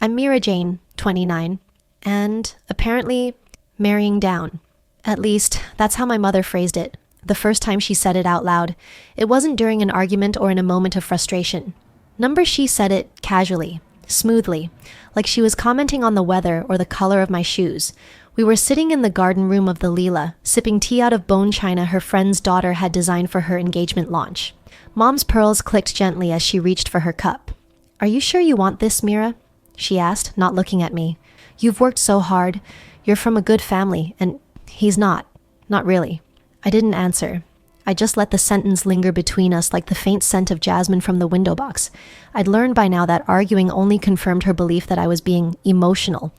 I'm Mira Jane, 29, and apparently marrying down. At least, that's how my mother phrased it, the first time she said it out loud. It wasn't during an argument or in a moment of frustration. She said it casually, smoothly, like she was commenting on the weather or the color of my shoes. We were sitting in the garden room of the Leela, sipping tea out of bone china her friend's daughter had designed for her engagement launch. Mom's pearls clicked gently as she reached for her cup. "Are you sure you want this, Mira?" she asked, not looking at me. "You've worked so hard. You're from a good family, and he's not. Not really." I didn't answer. I just let the sentence linger between us like the faint scent of jasmine from the window box. I'd learned by now that arguing only confirmed her belief that I was being emotional.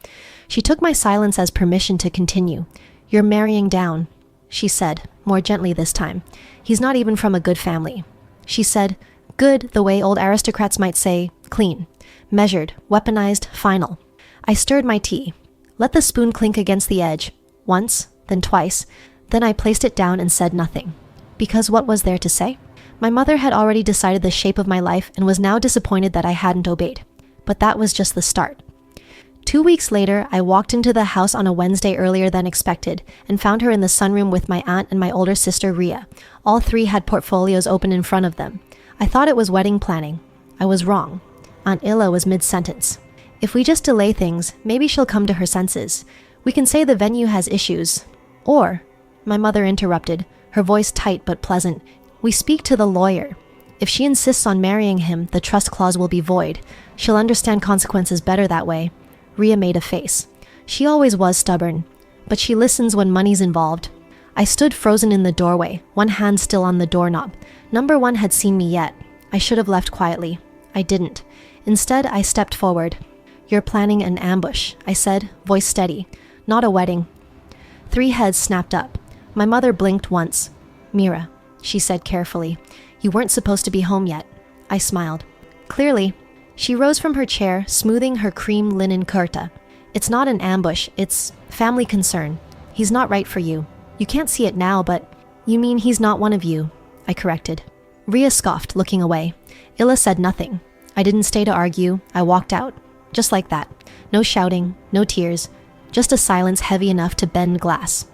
She took my silence as permission to continue. "You're marrying down," she said, more gently this time. "He's not even from a good family." She said, good the way old aristocrats might say, clean, measured, weaponized, final. I stirred my tea, let the spoon clink against the edge, once, then twice, then I placed it down and said nothing. Because what was there to say? My mother had already decided the shape of my life and was now disappointed that I hadn't obeyed. But that was just the start. 2 weeks later, I walked into the house on a Wednesday earlier than expected and found her in the sunroom with my aunt and my older sister, Ria. All three had portfolios open in front of them. I thought it was wedding planning. I was wrong. Aunt Illa was mid-sentence. "If we just delay things, maybe she'll come to her senses. We can say the venue has issues. Or," my mother interrupted, her voice tight but pleasant, "we speak to the lawyer. If she insists on marrying him, the trust clause will be void. She'll understand consequences better that way." Ria made a face. She always was stubborn, but she listens when money's involved. I stood frozen in the doorway, one hand still on the doorknob. Number one had seen me yet. I should have left quietly. I didn't. Instead, I stepped forward. "You're planning an ambush," I said, voice steady. "Not a wedding." 3 heads snapped up. My mother blinked once. "Mira," she said carefully, "you weren't supposed to be home yet." I smiled. "Clearly." She rose from her chair, smoothing her cream linen kurta. "It's not an ambush, it's family concern. He's not right for you. You can't see it now, but..." "You mean he's not one of you," I corrected. Ria scoffed, looking away. Illa said nothing. I didn't stay to argue. I walked out. Just like that. No shouting, no tears. Just a silence heavy enough to bend glass.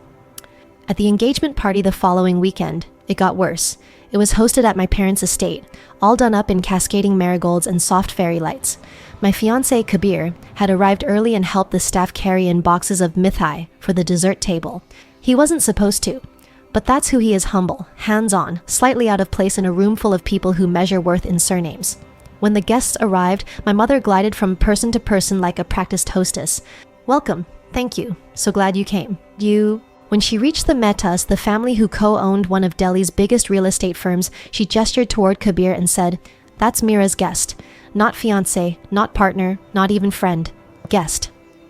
At the engagement party the following weekend, it got worse. It was hosted at my parents' estate, all done up in cascading marigolds and soft fairy lights. My fiancé, Kabir, had arrived early and helped the staff carry in boxes of mithai for the dessert table. He wasn't supposed to, but that's who he is, humble, hands-on, slightly out of place in a room full of people who measure worth in surnames. When the guests arrived, my mother glided from person to person like a practiced hostess. "Welcome. Thank you. So glad you came. When she reached the Mehtas, the family who co-owned one of Delhi's biggest real estate firms, she gestured toward Kabir and said, "That's Mira's guest. Not fiancé, not partner, not even friend. Guest."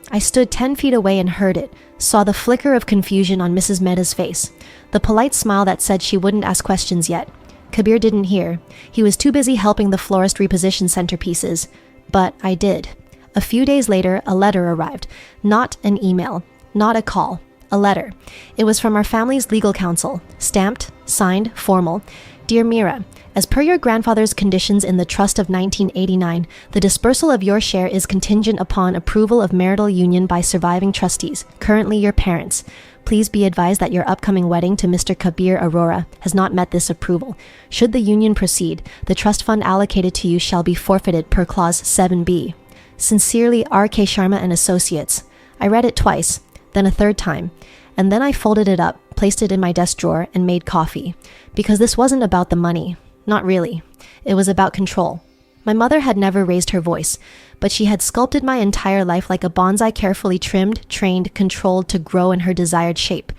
I stood 10 feet away and heard it, saw the flicker of confusion on Mrs. Mehta's face, the polite smile that said she wouldn't ask questions yet. Kabir didn't hear. He was too busy helping the florist reposition centerpieces. But I did. A few days later, a letter arrived. Not an email, not a call. A letter. It was from our family's legal counsel, stamped, signed, formal. "Dear Mira, as per your grandfather's conditions in the trust of 1989, the dispersal of your share is contingent upon approval of marital union by surviving trustees, currently your parents. Please be advised that your upcoming wedding to Mr. Kabir Arora has not met this approval. Should the union proceed, the trust fund allocated to you shall be forfeited per clause 7B. Sincerely, R.K. Sharma and Associates." I read it twice, then a third time, and then I folded it up, placed it in my desk drawer, and made coffee. Because this wasn't about the money. Not really. It was about control. My mother had never raised her voice, but she had sculpted my entire life like a bonsai, carefully trimmed, trained, controlled to grow in her desired shape.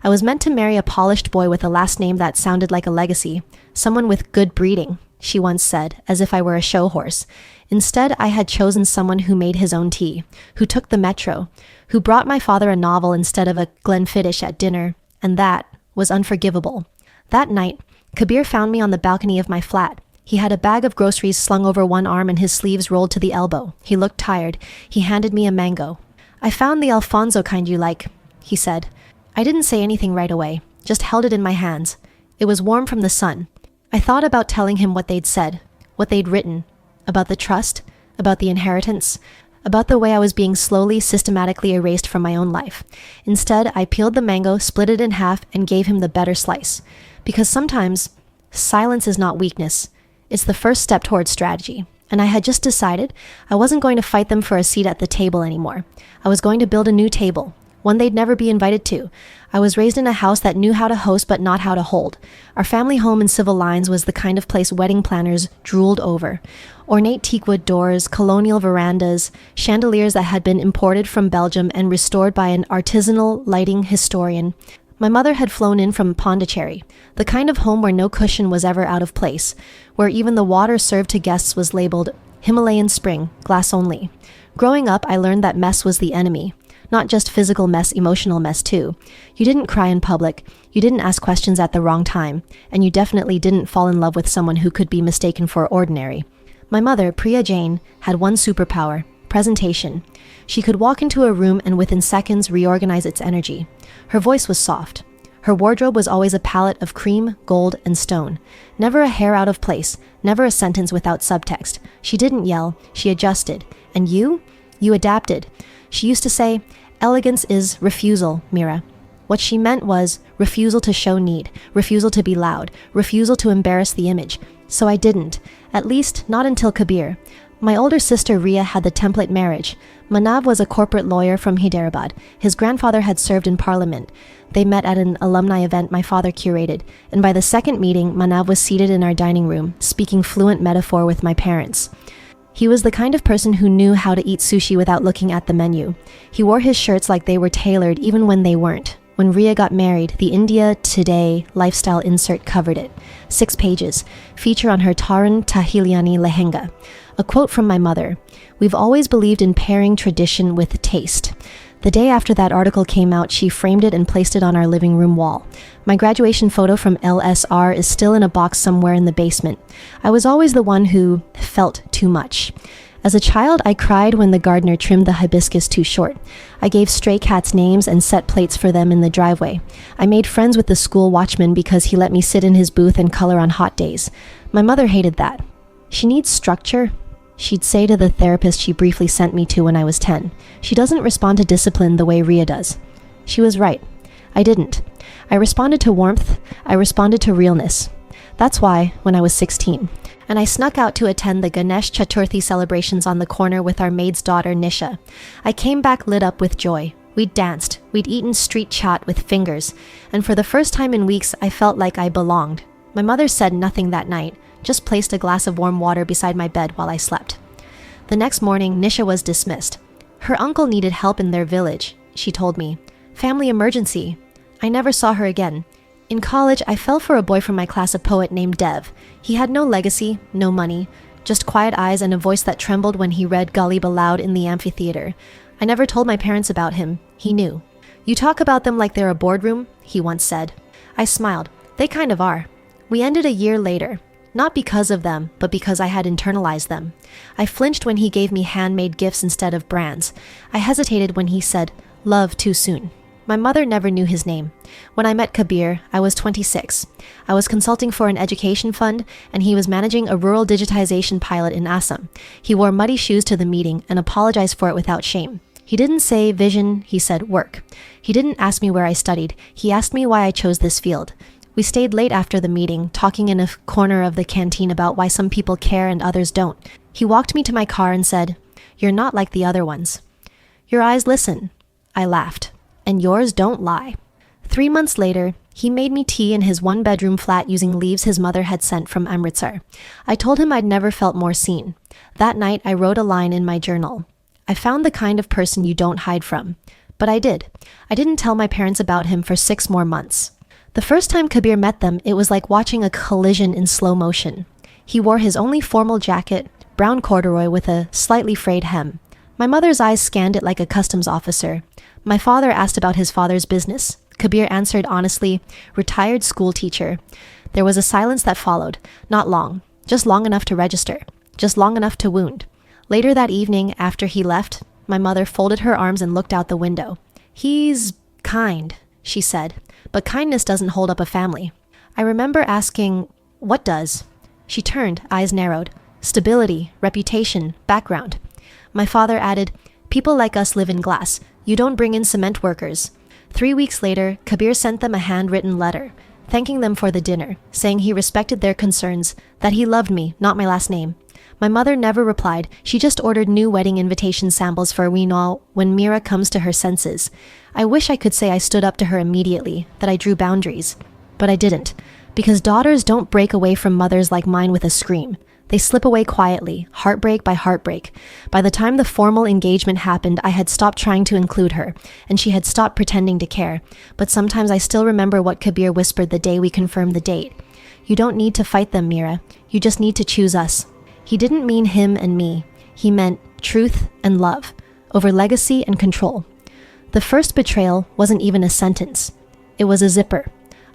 I was meant to marry a polished boy with a last name that sounded like a legacy. Someone with good breeding, she once said, as if I were a show horse. Instead, I had chosen someone who made his own tea, who took the metro, who brought my father a novel instead of a Glenfiddich at dinner, and that was unforgivable. That night, Kabir found me on the balcony of my flat. He had a bag of groceries slung over one arm and his sleeves rolled to the elbow. He looked tired. He handed me a mango. "I found the Alfonso kind you like," he said. I didn't say anything right away, just held it in my hands. It was warm from the sun. I thought about telling him what they'd said, what they'd written, about the trust, about the inheritance, about the way I was being slowly, systematically erased from my own life. Instead, I peeled the mango, split it in half, and gave him the better slice. Because sometimes, silence is not weakness. It's the first step towards strategy. And I had just decided I wasn't going to fight them for a seat at the table anymore. I was going to build a new table, one they'd never be invited to. I was raised in a house that knew how to host but not how to hold. Our family home in Civil Lines was the kind of place wedding planners drooled over. Ornate teakwood doors, colonial verandas, chandeliers that had been imported from Belgium and restored by an artisanal lighting historian. My mother had flown in from Pondicherry, the kind of home where no cushion was ever out of place, where even the water served to guests was labeled Himalayan Spring, glass only. Growing up, I learned that mess was the enemy. Not just physical mess, emotional mess too. You didn't cry in public, you didn't ask questions at the wrong time, and you definitely didn't fall in love with someone who could be mistaken for ordinary. My mother, Priya Jain, had one superpower: presentation. She could walk into a room and within seconds reorganize its energy. Her voice was soft. Her wardrobe was always a palette of cream, gold, and stone. Never a hair out of place, never a sentence without subtext. She didn't yell, she adjusted. And you? You adapted. She used to say, "Elegance is refusal, Mira." What she meant was refusal to show need, refusal to be loud, refusal to embarrass the image. So I didn't, at least not until Kabir. My older sister Ria had the template marriage. Manav was a corporate lawyer from Hyderabad. His grandfather had served in parliament. They met at an alumni event my father curated, and by the second meeting, Manav was seated in our dining room, speaking fluent metaphor with my parents. He was the kind of person who knew how to eat sushi without looking at the menu. He wore his shirts like they were tailored even when they weren't. When Ria got married, the India Today lifestyle insert covered it. 6 pages, feature on her Taran Tahiliani lehenga. A quote from my mother: "We've always believed in pairing tradition with taste." The day after that article came out, she framed it and placed it on our living room wall. My graduation photo from LSR is still in a box somewhere in the basement. I was always the one who felt too much. As a child, I cried when the gardener trimmed the hibiscus too short. I gave stray cats names and set plates for them in the driveway. I made friends with the school watchman because he let me sit in his booth and color on hot days. My mother hated that. "She needs structure," she'd say to the therapist she briefly sent me to when I was 10. "She doesn't respond to discipline the way Ria does." She was right. I didn't. I responded to warmth. I responded to realness. That's why, when I was 16, and I snuck out to attend the Ganesh Chaturthi celebrations on the corner with our maid's daughter, Nisha, I came back lit up with joy. We'd danced. We'd eaten street chat with fingers. And for the first time in weeks, I felt like I belonged. My mother said nothing that night, just placed a glass of warm water beside my bed while I slept. The next morning, Nisha was dismissed. Her uncle needed help in their village, she told me. Family emergency. I never saw her again. In college, I fell for a boy from my class, a poet named Dev. He had no legacy, no money, just quiet eyes and a voice that trembled when he read Ghalib aloud in the amphitheater. I never told my parents about him. He knew. "You talk about them like they're a boardroom," he once said. I smiled. They kind of are. We ended a year later. Not because of them, but because I had internalized them. I flinched when he gave me handmade gifts instead of brands. I hesitated when he said, "Love too soon." My mother never knew his name. When I met Kabir, I was 26. I was consulting for an education fund, and he was managing a rural digitization pilot in Assam. He wore muddy shoes to the meeting and apologized for it without shame. He didn't say vision, he said work. He didn't ask me where I studied. He asked me why I chose this field. We stayed late after the meeting, talking in a corner of the canteen about why some people care and others don't. He walked me to my car and said, "You're not like the other ones. Your eyes listen." I laughed. "And yours don't lie." 3 months later, he made me tea in his one-bedroom flat using leaves his mother had sent from Amritsar. I told him I'd never felt more seen. That night, I wrote a line in my journal. I found the kind of person you don't hide from. But I did. I didn't tell my parents about him for 6 more months. The first time Kabir met them, it was like watching a collision in slow motion. He wore his only formal jacket, brown corduroy with a slightly frayed hem. My mother's eyes scanned it like a customs officer. My father asked about his father's business. Kabir answered honestly, "Retired school teacher." There was a silence that followed, not long, just long enough to register, just long enough to wound. Later that evening, after he left, my mother folded her arms and looked out the window. "He's kind," she said, "but kindness doesn't hold up a family." I remember asking, "What does?" She turned, eyes narrowed. "Stability, reputation, background." My father added, "People like us live in glass. You don't bring in cement workers." 3 weeks later, Kabir sent them a handwritten letter, thanking them for the dinner, saying he respected their concerns, that he loved me, not my last name. My mother never replied. She just ordered new wedding invitation samples for we know when Mira comes to her senses. I wish I could say I stood up to her immediately, that I drew boundaries. But I didn't, because daughters don't break away from mothers like mine with a scream. They slip away quietly, heartbreak by heartbreak. By the time the formal engagement happened, I had stopped trying to include her, and she had stopped pretending to care. But sometimes I still remember what Kabir whispered the day we confirmed the date. "You don't need to fight them, Mira. You just need to choose us." He didn't mean him and me. He meant truth and love, over legacy and control. The first betrayal wasn't even a sentence. It was a zipper.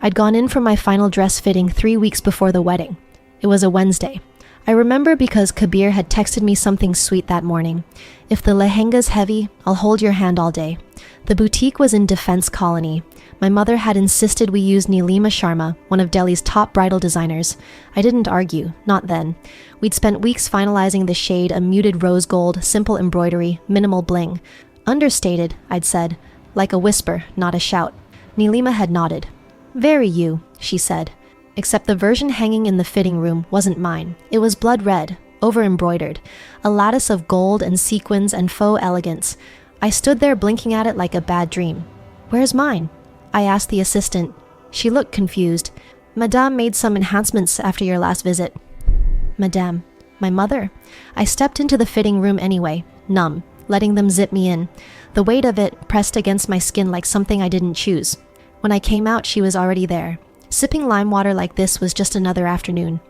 I'd gone in for my final dress fitting 3 weeks before the wedding. It was a Wednesday. I remember because Kabir had texted me something sweet that morning. "If the lehenga's heavy, I'll hold your hand all day." The boutique was in Defense Colony. My mother had insisted we use Neelima Sharma, one of Delhi's top bridal designers. I didn't argue, not then. We'd spent weeks finalizing the shade, a muted rose gold, simple embroidery, minimal bling. Understated, I'd said, like a whisper, not a shout. Neelima had nodded. "Very you," she said. Except the version hanging in the fitting room wasn't mine. It was blood red, over-embroidered, a lattice of gold and sequins and faux elegance. I stood there blinking at it like a bad dream. "Where's mine?" I asked the assistant. She looked confused. "Madame made some enhancements after your last visit." Madame. My mother. I stepped into the fitting room anyway, numb, letting them zip me in. The weight of it pressed against my skin like something I didn't choose. When I came out, she was already there. Sipping lime water like this was just another afternoon.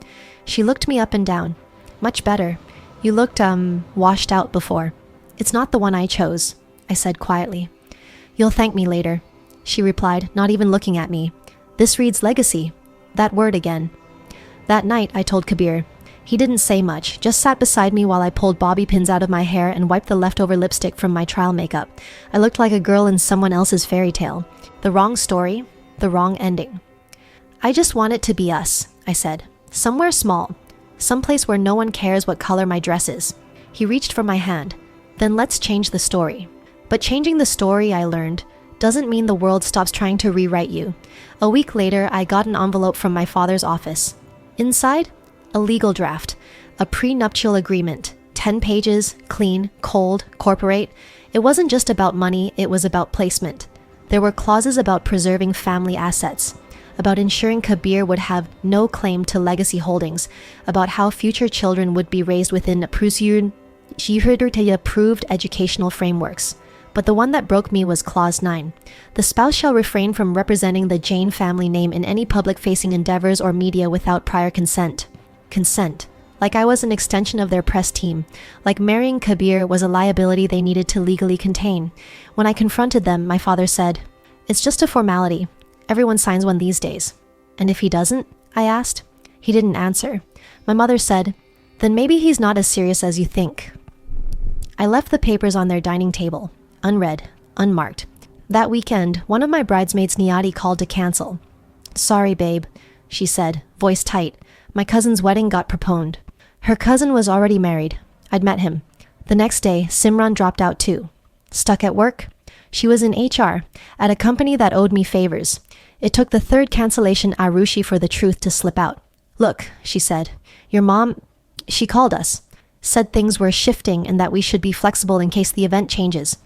She looked me up and down. "Much better. You looked, washed out before." "It's not the one I chose," I said quietly. "You'll thank me later," she replied, not even looking at me. "This reads legacy." That word again. That night, I told Kabir. He didn't say much, just sat beside me while I pulled bobby pins out of my hair and wiped the leftover lipstick from my trial makeup. I looked like a girl in someone else's fairy tale. The wrong story, the wrong ending. "I just want it to be us," I said. "Somewhere small. Someplace where no one cares what color my dress is." He reached for my hand. "Then let's change the story." But changing the story, I learned, doesn't mean the world stops trying to rewrite you. A week later, I got an envelope from my father's office. Inside, a legal draft, a prenuptial agreement, 10 pages, clean, cold, corporate. It wasn't just about money, it was about placement. There were clauses about preserving family assets, about ensuring Kabir would have no claim to legacy holdings, about how future children would be raised within approved educational frameworks. But the one that broke me was Clause 9. The spouse shall refrain from representing the Jain family name in any public-facing endeavors or media without prior consent. Consent. Like I was an extension of their press team. Like marrying Kabir was a liability they needed to legally contain. When I confronted them, my father said, "It's just a formality. Everyone signs one these days." "And if he doesn't?" I asked. He didn't answer. My mother said, "Then maybe he's not as serious as you think." I left the papers on their dining table, unread, unmarked. That weekend, one of my bridesmaids, Niyati, called to cancel. "Sorry, babe," she said, voice tight. "My cousin's wedding got postponed." Her cousin was already married. I'd met him. The next day, Simran dropped out too. Stuck at work? She was in HR, at a company that owed me favors. It took the third cancellation Arushi for the truth to slip out. "Look," she said, "your mom, she called us. Said things were shifting and that we should be flexible in case the event changes."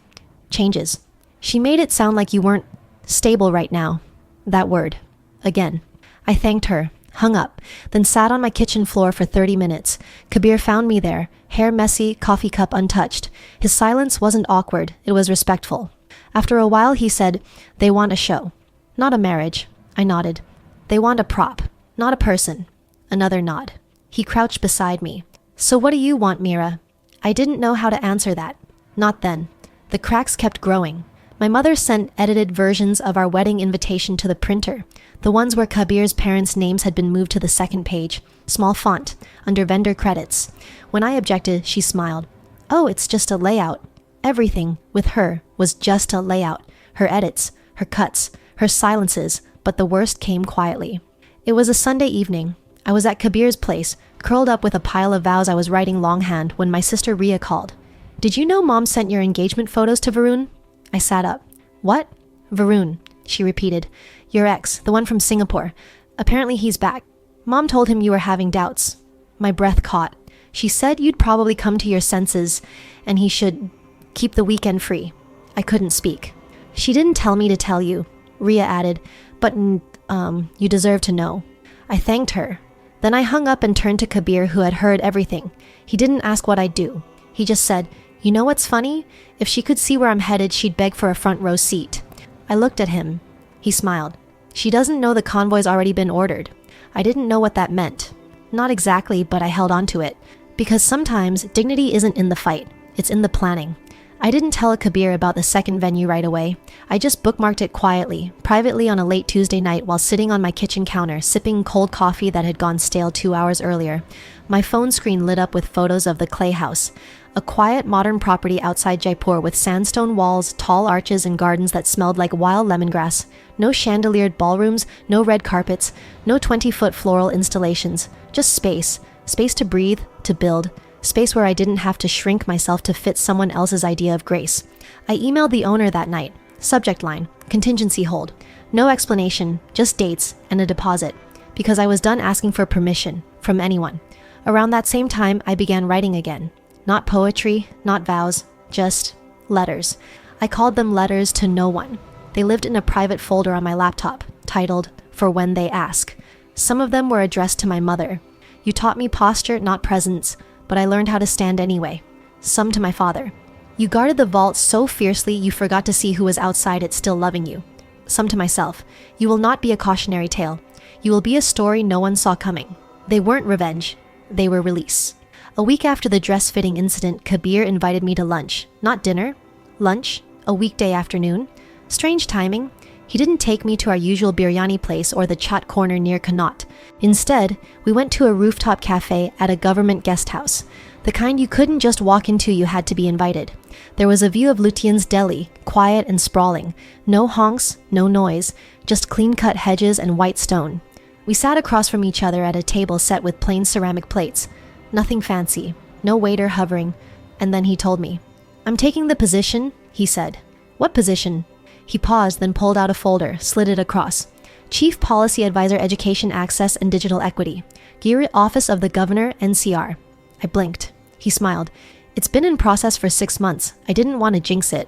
Changes. She made it sound like you weren't stable right now. That word. Again. I thanked her, hung up, then sat on my kitchen floor for 30 minutes. Kabir found me there, hair messy, coffee cup untouched. His silence wasn't awkward, it was respectful. After a while he said, "They want a show. Not a marriage." I nodded. "They want a prop, not a person." Another nod. He crouched beside me. "So what do you want, Mira?" I didn't know how to answer that. Not then. The cracks kept growing. My mother sent edited versions of our wedding invitation to the printer, the ones where Kabir's parents' names had been moved to the second page, small font, under vendor credits. When I objected, she smiled. "Oh, it's just a layout." Everything, with her, was just a layout. Her edits, her cuts, her silences, but the worst came quietly. It was a Sunday evening. I was at Kabir's place, curled up with a pile of vows I was writing longhand when my sister Ria called. Did you know Mom sent your engagement photos to Varun? I sat up. What? Varun, she repeated. Your ex, the one from Singapore. Apparently he's back. Mom told him you were having doubts. My breath caught. She said you'd probably come to your senses and he should keep the weekend free. I couldn't speak. She didn't tell me to tell you, Ria added, but you deserve to know. I thanked her. Then I hung up and turned to Kabir, who had heard everything. He didn't ask what I'd do. He just said, you know what's funny? If she could see where I'm headed, she'd beg for a front row seat. I looked at him. He smiled. She doesn't know the convoy's already been ordered. I didn't know what that meant. Not exactly, but I held on to it. Because sometimes dignity isn't in the fight, it's in the planning. I didn't tell Kabir about the second venue right away. I just bookmarked it quietly, privately on a late Tuesday night while sitting on my kitchen counter, sipping cold coffee that had gone stale 2 hours earlier. My phone screen lit up with photos of the Clay House, a quiet modern property outside Jaipur with sandstone walls, tall arches, and gardens that smelled like wild lemongrass. No chandeliered ballrooms, no red carpets, no 20-foot floral installations, just space. Space to breathe, to build. Space where I didn't have to shrink myself to fit someone else's idea of grace. I emailed the owner that night. Subject line, contingency hold. No explanation, just dates and a deposit. Because I was done asking for permission from anyone. Around that same time, I began writing again. Not poetry, not vows, just letters. I called them letters to no one. They lived in a private folder on my laptop, titled, For When They Ask. Some of them were addressed to my mother. You taught me posture, not presence, but I learned how to stand anyway. Some to my father. You guarded the vault so fiercely you forgot to see who was outside it still loving you. Some to myself. You will not be a cautionary tale. You will be a story no one saw coming. They weren't revenge. They were release. A week after the dress-fitting incident, Kabir invited me to lunch. Not dinner. Lunch. A weekday afternoon. Strange timing. He didn't take me to our usual biryani place or the chat corner near Connaught. Instead, we went to a rooftop cafe at a government guest house. The kind you couldn't just walk into, you had to be invited. There was a view of Lutyens' deli, quiet and sprawling. No honks, no noise, just clean-cut hedges and white stone. We sat across from each other at a table set with plain ceramic plates. Nothing fancy, no waiter hovering. And then he told me, I'm taking the position, he said. What position? He paused, then pulled out a folder, slid it across. Chief Policy Advisor Education Access and Digital Equity. Gear Office of the Governor, NCR. I blinked. He smiled. It's been in process for 6 months. I didn't want to jinx it.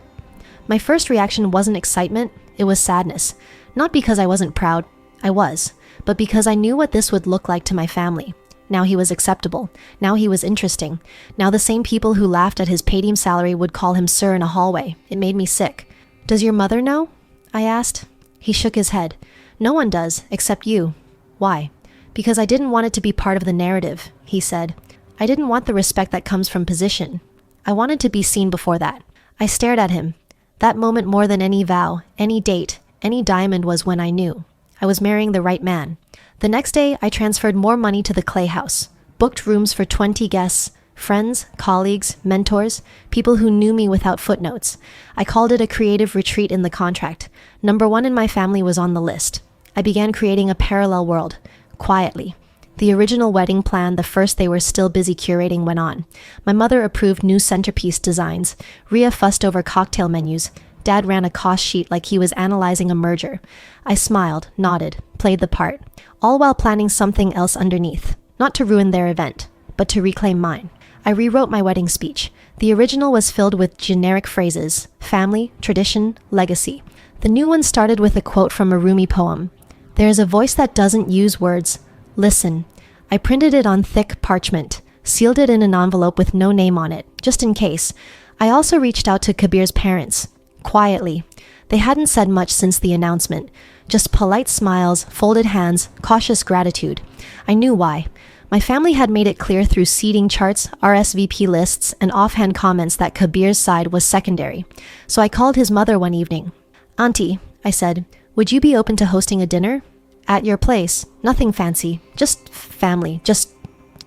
My first reaction wasn't excitement, it was sadness. Not because I wasn't proud. I was. But because I knew what this would look like to my family. Now he was acceptable. Now he was interesting. Now the same people who laughed at his paid salary would call him sir in a hallway. It made me sick. Does your mother know? I asked. He shook his head. No one does, except you. Why? Because I didn't want it to be part of the narrative, he said. I didn't want the respect that comes from position. I wanted to be seen before that. I stared at him. That moment more than any vow, any date, any diamond was when I knew. I was marrying the right man. The next day, I transferred more money to the Clay House, booked rooms for 20 guests, friends, colleagues, mentors, people who knew me without footnotes. I called it a creative retreat in the contract. Number 1 in my family was on the list. I began creating a parallel world, quietly. The original wedding plan, the first they were still busy curating, went on. My mother approved new centerpiece designs. Ria fussed over cocktail menus. Dad ran a cost sheet like he was analyzing a merger. I smiled, nodded, played the part, all while planning something else underneath. Not to ruin their event, but to reclaim mine. I rewrote my wedding speech. The original was filled with generic phrases: family, tradition, legacy. The new one started with a quote from a Rumi poem. There is a voice that doesn't use words. Listen. I printed it on thick parchment, sealed it in an envelope with no name on it, just in case. I also reached out to Kabir's parents. Quietly. They hadn't said much since the announcement. Just polite smiles, folded hands, cautious gratitude. I knew why. My family had made it clear through seating charts, RSVP lists, and offhand comments that Kabir's side was secondary. So I called his mother one evening. Auntie, I said, would you be open to hosting a dinner? At your place. Nothing fancy. Just family. Just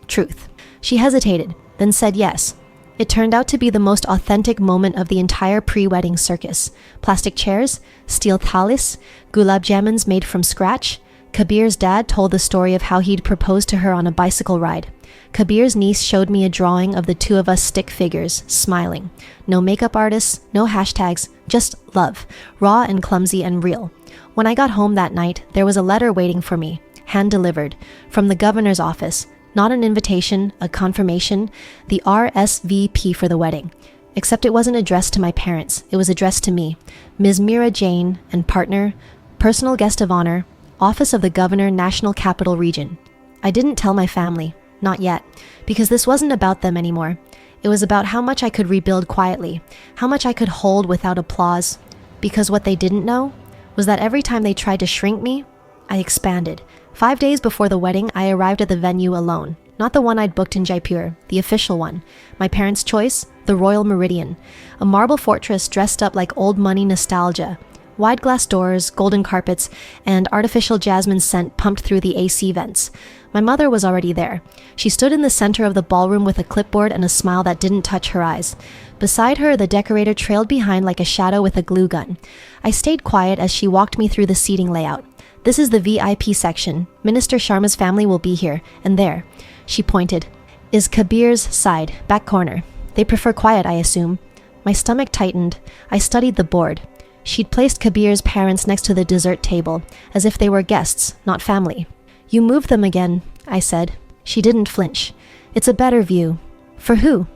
truth. She hesitated, then said yes. It turned out to be the most authentic moment of the entire pre-wedding circus. Plastic chairs, steel thalis, gulab jamuns made from scratch, Kabir's dad told the story of how he'd proposed to her on a bicycle ride. Kabir's niece showed me a drawing of the two of us stick figures, smiling. No makeup artists, no hashtags, just love, raw and clumsy and real. When I got home that night, there was a letter waiting for me, hand-delivered, from the governor's office. Not an invitation, a confirmation, the RSVP for the wedding. Except it wasn't addressed to my parents, it was addressed to me, Ms. Mira Jane and partner, personal guest of honor, Office of the Governor, National Capital Region. I didn't tell my family, not yet, because this wasn't about them anymore. It was about how much I could rebuild quietly, how much I could hold without applause, because what they didn't know was that every time they tried to shrink me, I expanded. 5 days before the wedding, I arrived at the venue alone. Not the one I'd booked in Jaipur, the official one. My parents' choice, the Royal Meridian. A marble fortress dressed up like old money nostalgia. Wide glass doors, golden carpets, and artificial jasmine scent pumped through the AC vents. My mother was already there. She stood in the center of the ballroom with a clipboard and a smile that didn't touch her eyes. Beside her, the decorator trailed behind like a shadow with a glue gun. I stayed quiet as she walked me through the seating layout. This is the VIP section. Minister Sharma's family will be here, and there, she pointed, is Kabir's side, back corner. They prefer quiet, I assume. My stomach tightened. I studied the board. She'd placed Kabir's parents next to the dessert table, as if they were guests, not family. You moved them again, I said. She didn't flinch. It's a better view. For who?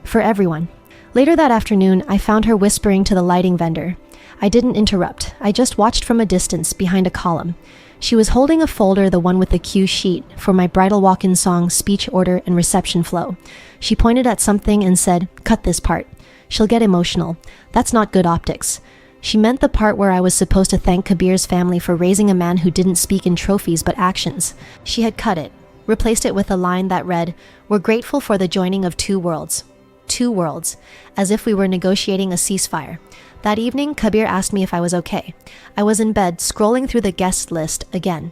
For everyone. Later that afternoon, I found her whispering to the lighting vendor. I didn't interrupt. I just watched from a distance, behind a column. She was holding a folder, the one with the cue sheet, for my bridal walk-in song, speech order, and reception flow. She pointed at something and said, "Cut this part. She'll get emotional. That's not good optics." She meant the part where I was supposed to thank Kabir's family for raising a man who didn't speak in trophies but actions. She had cut it, replaced it with a line that read, "We're grateful for the joining of two worlds." 2 worlds, as if we were negotiating a ceasefire. That evening, Kabir asked me if I was okay. I was in bed, scrolling through the guest list again.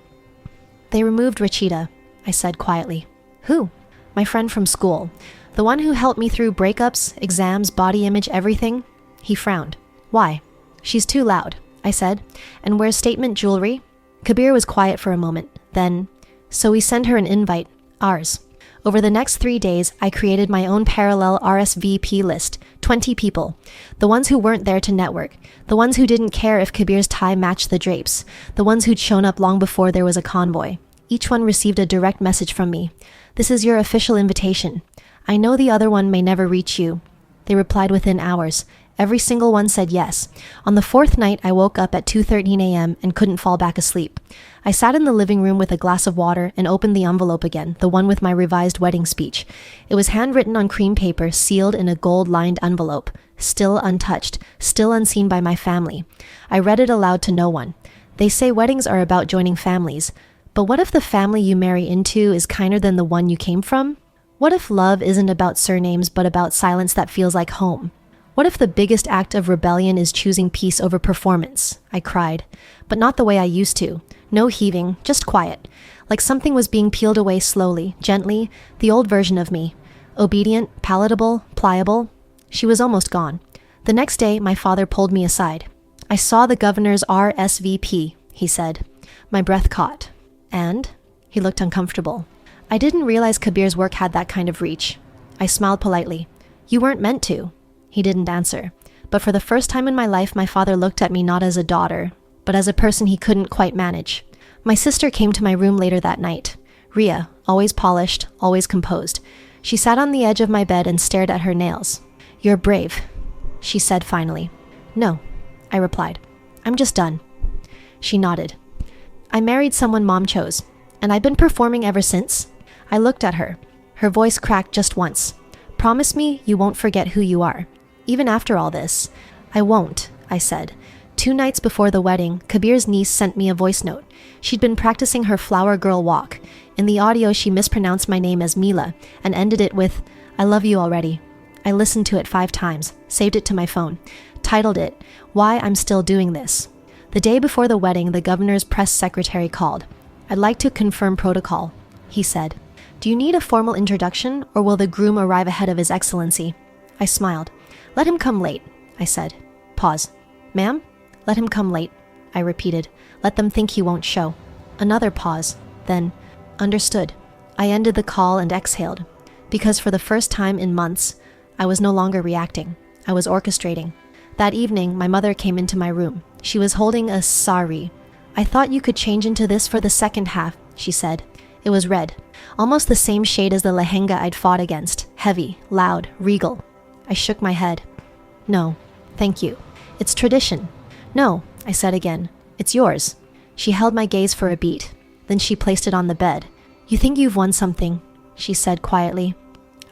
"They removed Rachita," I said quietly. "Who?" "My friend from school. The one who helped me through breakups, exams, body image, everything." He frowned. "Why?" "She's too loud," I said, "and wears statement jewelry." Kabir was quiet for a moment. Then, "So we send her an invite, ours." Over the next 3 days, I created my own parallel RSVP list, 20 people. The ones who weren't there to network, the ones who didn't care if Kabir's tie matched the drapes, the ones who'd shown up long before there was a convoy. Each one received a direct message from me. "This is your official invitation. I know the other one may never reach you." They replied within hours. Every single one said yes. On the 4th night, I woke up at 2:13 a.m. and couldn't fall back asleep. I sat in the living room with a glass of water and opened the envelope again, the one with my revised wedding speech. It was handwritten on cream paper, sealed in a gold-lined envelope, still untouched, still unseen by my family. I read it aloud to no one. They say weddings are about joining families, but what if the family you marry into is kinder than the one you came from? What if love isn't about surnames but about silence that feels like home? What if the biggest act of rebellion is choosing peace over performance? I cried, but not the way I used to. No heaving, just quiet. Like something was being peeled away slowly, gently, the old version of me. Obedient, palatable, pliable. She was almost gone. The next day, my father pulled me aside. "I saw the governor's RSVP, he said. My breath caught. "And?" He looked uncomfortable. I didn't realize Kabir's work had that kind of reach. I smiled politely. "You weren't meant to." He didn't answer. But for the first time in my life, my father looked at me not as a daughter, but as a person he couldn't quite manage. My sister came to my room later that night. Ria, always polished, always composed. She sat on the edge of my bed and stared at her nails. "You're brave," she said finally. "No," I replied. "I'm just done." She nodded. "I married someone Mom chose, and I've been performing ever since." I looked at her. Her voice cracked just once. "Promise me you won't forget who you are. Even after all this." "I won't," I said. 2 nights before the wedding, Kabir's niece sent me a voice note. She'd been practicing her flower girl walk. In the audio, she mispronounced my name as Mila and ended it with, "I love you already." I listened to it 5 times, saved it to my phone, titled it, "Why I'm Still Doing This." The day before the wedding, the governor's press secretary called. "I'd like to confirm protocol," he said. "Do you need a formal introduction, or will the groom arrive ahead of His Excellency?" I smiled. "Let him come late," I said. Pause. "Ma'am?" "Let him come late," I repeated. "Let them think he won't show." Another pause. Then, understood. I ended the call and exhaled. Because for the first time in months, I was no longer reacting. I was orchestrating. That evening, my mother came into my room. She was holding a sari. "I thought you could change into this for the second half," she said. It was red, almost the same shade as the lehenga I'd fought against. Heavy, loud, regal. I shook my head. "No, thank you. It's tradition." "No," I said again. "It's yours." She held my gaze for a beat. Then she placed it on the bed. "You think you've won something," she said quietly.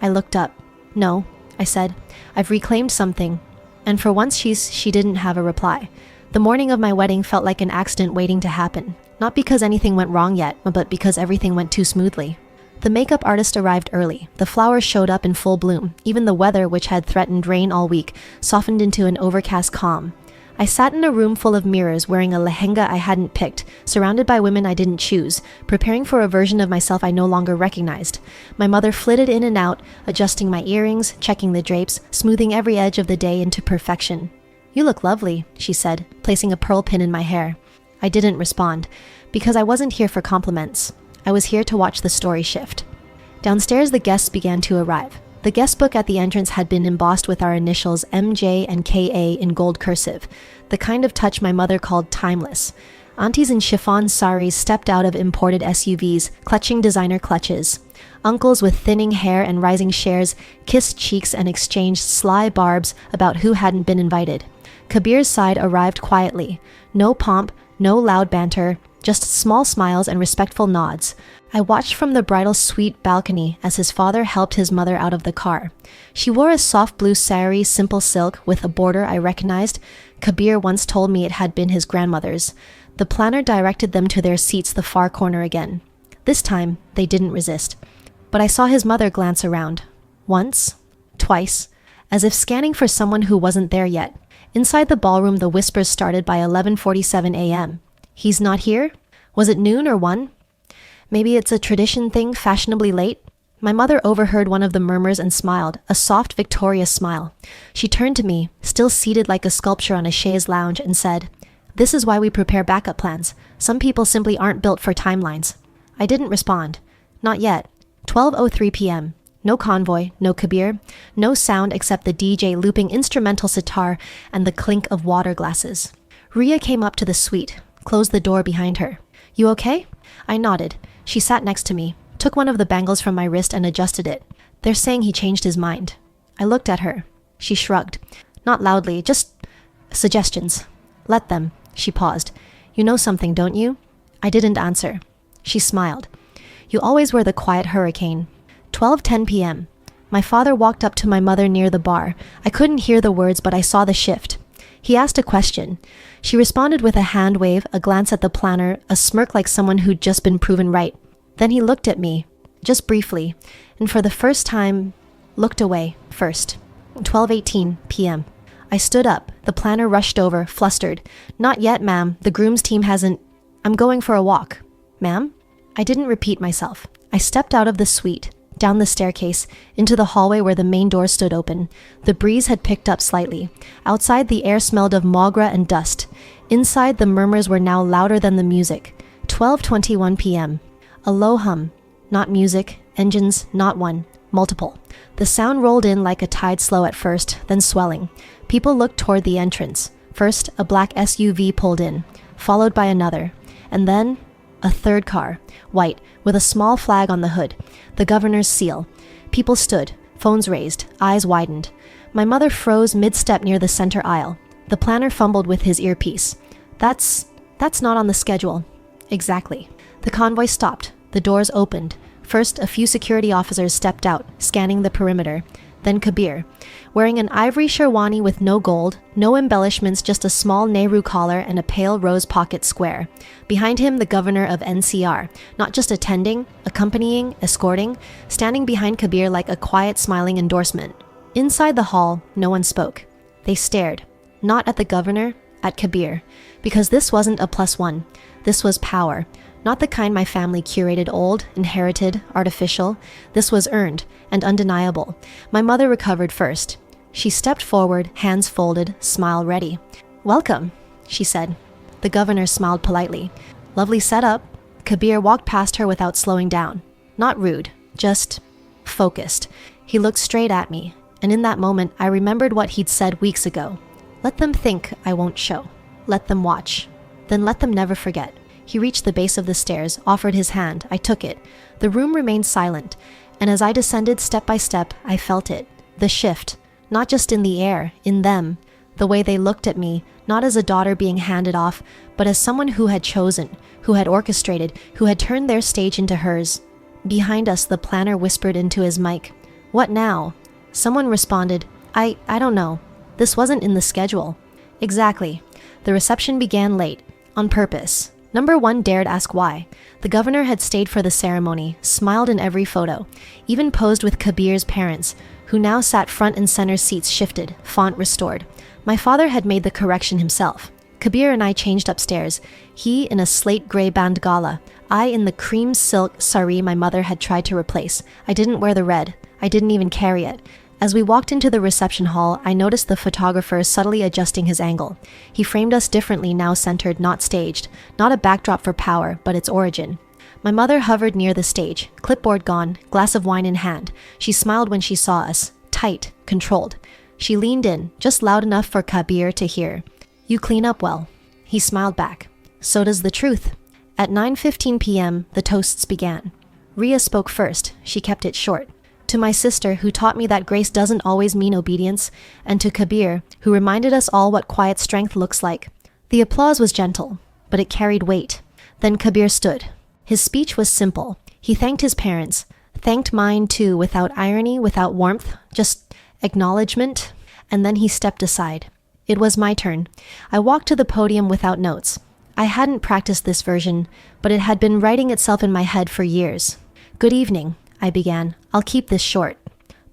I looked up. "No," I said. "I've reclaimed something." And for once she didn't have a reply. The morning of my wedding felt like an accident waiting to happen. Not because anything went wrong yet, but because everything went too smoothly. The makeup artist arrived early. The flowers showed up in full bloom. Even the weather, which had threatened rain all week, softened into an overcast calm. I sat in a room full of mirrors, wearing a lehenga I hadn't picked, surrounded by women I didn't choose, preparing for a version of myself I no longer recognized. My mother flitted in and out, adjusting my earrings, checking the drapes, smoothing every edge of the day into perfection. "You look lovely," she said, placing a pearl pin in my hair. I didn't respond, because I wasn't here for compliments. I was here to watch the story shift. Downstairs, the guests began to arrive. The guest book at the entrance had been embossed with our initials MJ and KA in gold cursive, the kind of touch my mother called timeless. Aunties in chiffon saris stepped out of imported SUVs, clutching designer clutches. Uncles with thinning hair and rising shares kissed cheeks and exchanged sly barbs about who hadn't been invited. Kabir's side arrived quietly. No pomp, no loud banter, just small smiles and respectful nods. I watched from the bridal suite balcony as his father helped his mother out of the car. She wore a soft blue sari, simple silk, with a border I recognized. Kabir once told me it had been his grandmother's. The planner directed them to their seats the far corner again. This time, they didn't resist. But I saw his mother glance around. Once, twice, as if scanning for someone who wasn't there yet. Inside the ballroom, the whispers started by 11:47 a.m. "He's not here? Was it noon or 1? Maybe it's a tradition thing, fashionably late?" My mother overheard one of the murmurs and smiled, a soft, victorious smile. She turned to me, still seated like a sculpture on a chaise lounge, and said, "This is why we prepare backup plans. Some people simply aren't built for timelines." I didn't respond. Not yet. 12:03 p.m. No convoy, no Kabir, no sound except the DJ looping instrumental sitar and the clink of water glasses. Ria came up to the suite, closed the door behind her. "You okay?" I nodded. She sat next to me, took one of the bangles from my wrist and adjusted it. "They're saying he changed his mind." I looked at her. She shrugged. Not loudly, just suggestions. "Let them." She paused. "You know something, don't you?" I didn't answer. She smiled. "You always were the quiet hurricane." 12:10 p.m. My father walked up to my mother near the bar. I couldn't hear the words, but I saw the shift. He asked a question. She responded with a hand wave, a glance at the planner, a smirk like someone who'd just been proven right. Then he looked at me, just briefly, and for the first time, looked away first. 12:18 p.m. I stood up. The planner rushed over, flustered. "Not yet, ma'am. The groom's team hasn't... I'm going for a walk." "Ma'am?" I didn't repeat myself. I stepped out of the suite, down the staircase, into the hallway where the main door stood open. The breeze had picked up slightly. Outside, the air smelled of mogra and dust. Inside, the murmurs were now louder than the music. 12:21 p.m. A low hum. Not music, engines, not one, multiple. The sound rolled in like a tide, slow at first, then swelling. People looked toward the entrance. First, a black SUV pulled in, followed by another. And then, a third car, white, with a small flag on the hood, the governor's seal. People stood, phones raised, eyes widened. My mother froze mid-step near the center aisle. The planner fumbled with his earpiece. That's not on the schedule." "Exactly." The convoy stopped. The doors opened. First, a few security officers stepped out, scanning the perimeter. Then Kabir, wearing an ivory sherwani with no gold, no embellishments, just a small Nehru collar and a pale rose pocket square. Behind him, the governor of NCR, not just attending, accompanying, escorting, standing behind Kabir like a quiet, smiling endorsement. Inside the hall, no one spoke. They stared, not at the governor, at Kabir, because this wasn't a +1. This was power. Not the kind my family curated, old, inherited, artificial. This was earned and undeniable. My mother recovered first. She stepped forward, hands folded, smile ready. "Welcome," she said. The governor smiled politely. "Lovely setup." Kabir walked past her without slowing down. Not rude, just focused. He looked straight at me, and in that moment, I remembered what he'd said weeks ago. Let them think I won't show. Let them watch. Then let them never forget. He reached the base of the stairs, offered his hand. I took it. The room remained silent, and as I descended step by step, I felt it. The shift. Not just in the air, in them. The way they looked at me, not as a daughter being handed off, but as someone who had chosen, who had orchestrated, who had turned their stage into hers. Behind us, the planner whispered into his mic, "What now?" Someone responded, I don't know. This wasn't in the schedule." Exactly. The reception began late, on purpose. Number 1 dared ask why. The governor had stayed for the ceremony, smiled in every photo, even posed with Kabir's parents, who now sat front and center, seats shifted, font restored. My father had made the correction himself. Kabir and I changed upstairs, he in a slate gray bandgala, I in the cream silk sari my mother had tried to replace. I didn't wear the red. I didn't even carry it. As we walked into the reception hall, I noticed the photographer subtly adjusting his angle. He framed us differently, now centered, not staged. Not a backdrop for power, but its origin. My mother hovered near the stage, clipboard gone, glass of wine in hand. She smiled when she saw us, tight, controlled. She leaned in, just loud enough for Kabir to hear. "You clean up well." He smiled back. "So does the truth." At 9:15 p.m., the toasts began. Ria spoke first. She kept it short. To my sister, who taught me that grace doesn't always mean obedience, and to Kabir, who reminded us all what quiet strength looks like. The applause was gentle, but it carried weight. Then Kabir stood. His speech was simple. He thanked his parents, thanked mine too, without irony, without warmth, just acknowledgement, and then he stepped aside. It was my turn. I walked to the podium without notes. I hadn't practiced this version, but it had been writing itself in my head for years. "Good evening," I began. "I'll keep this short."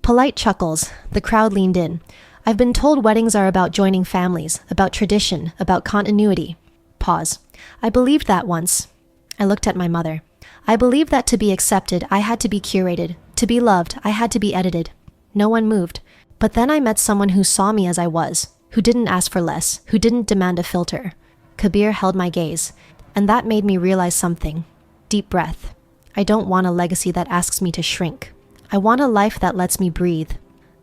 Polite chuckles. The crowd leaned in. "I've been told weddings are about joining families, about tradition, about continuity." Pause. "I believed that once." I looked at my mother. "I believed that to be accepted, I had to be curated. To be loved, I had to be edited." No one moved. But then I met someone who saw me as I was, who didn't ask for less, who didn't demand a filter. Kabir held my gaze, and that made me realize something. Deep breath. I don't want a legacy that asks me to shrink. I want a life that lets me breathe.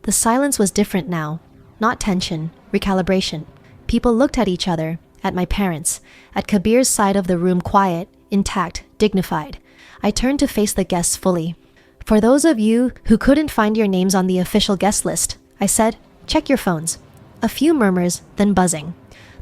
The silence was different now. Not tension, recalibration. People looked at each other, at my parents, at Kabir's side of the room, quiet, intact, dignified. I turned to face the guests fully. "For those of you who couldn't find your names on the official guest list," I said, "check your phones." A few murmurs, then buzzing.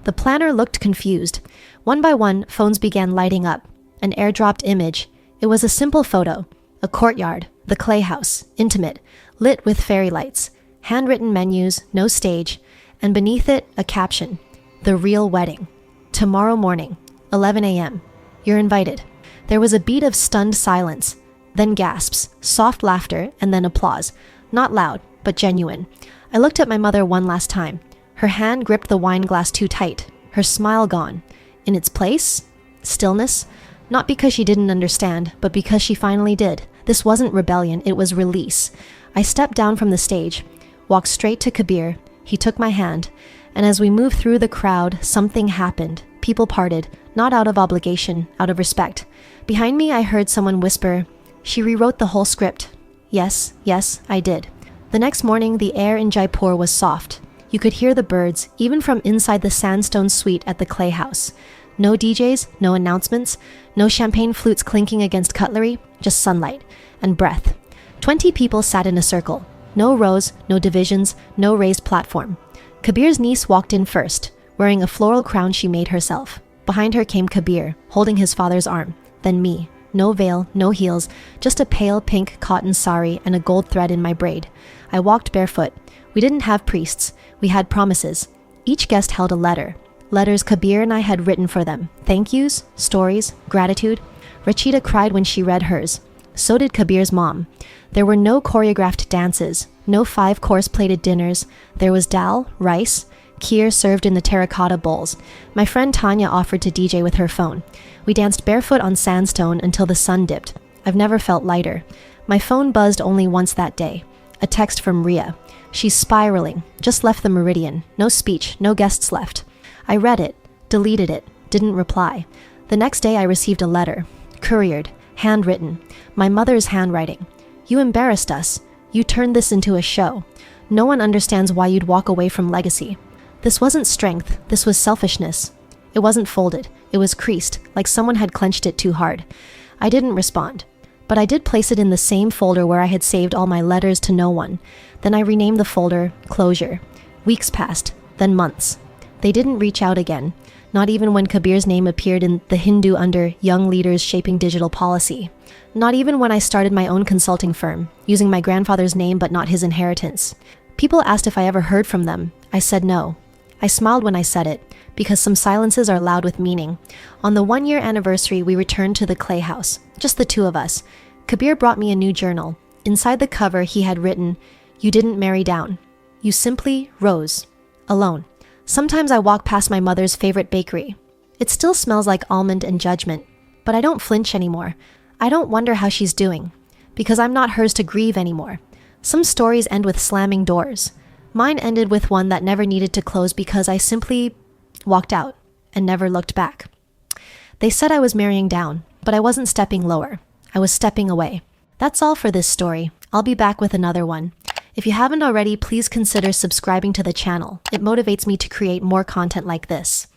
The planner looked confused. One by one, phones began lighting up. An airdropped image. It was a simple photo. A courtyard, the clay house, intimate, lit with fairy lights. Handwritten menus, no stage, and beneath it, a caption. "The real wedding. Tomorrow morning, 11 a.m. You're invited." There was a beat of stunned silence, then gasps, soft laughter, and then applause. Not loud, but genuine. I looked at my mother one last time. Her hand gripped the wine glass too tight, her smile gone. In its place, stillness, not because she didn't understand, but because she finally did. This wasn't rebellion, it was release. I stepped down from the stage, walked straight to Kabir. He took my hand, and as we moved through the crowd, something happened. People parted, not out of obligation, out of respect. Behind me, I heard someone whisper, "She rewrote the whole script." Yes, I did. The next morning, the air in Jaipur was soft. You could hear the birds, even from inside the sandstone suite at the clay house. No DJs, no announcements, no champagne flutes clinking against cutlery, just sunlight and breath. 20 people sat in a circle. No rows, no divisions, no raised platform. Kabir's niece walked in first, wearing a floral crown she made herself. Behind her came Kabir, holding his father's arm. Then me. No veil, no heels, just a pale pink cotton sari and a gold thread in my braid. I walked barefoot. We didn't have priests. We had promises. Each guest held a letter. Letters Kabir and I had written for them. Thank yous, stories, gratitude. Rachita cried when she read hers. So did Kabir's mom. There were no choreographed dances, no 5-course plated dinners. There was dal, rice, kheer served in the terracotta bowls. My friend Tanya offered to DJ with her phone. We danced barefoot on sandstone until the sun dipped. I've never felt lighter. My phone buzzed only once that day. A text from Ria. She's spiraling, just left the Meridian. No speech, no guests left. I read it, deleted it, didn't reply. The next day I received a letter. Couriered, handwritten, my mother's handwriting. You embarrassed us. You turned this into a show. No one understands why you'd walk away from legacy. This wasn't strength, this was selfishness. It wasn't folded, it was creased, like someone had clenched it too hard. I didn't respond, but I did place it in the same folder where I had saved all my letters to no one. Then I renamed the folder Closure. Weeks passed, then months. They didn't reach out again, not even when Kabir's name appeared in the Hindu under Young Leaders Shaping Digital Policy. Not even when I started my own consulting firm, using my grandfather's name but not his inheritance. People asked if I ever heard from them. I said no. I smiled when I said it, because some silences are loud with meaning. On the 1-year anniversary, we returned to the clay house, just the two of us. Kabir brought me a new journal. Inside the cover, he had written, "You didn't marry down. You simply rose. Alone." Sometimes I walk past my mother's favorite bakery. It still smells like almond and judgment, but I don't flinch anymore. I don't wonder how she's doing, because I'm not hers to grieve anymore. Some stories end with slamming doors. Mine ended with one that never needed to close because I simply walked out and never looked back. They said I was marrying down, but I wasn't stepping lower. I was stepping away. That's all for this story. I'll be back with another one. If you haven't already, please consider subscribing to the channel. It motivates me to create more content like this.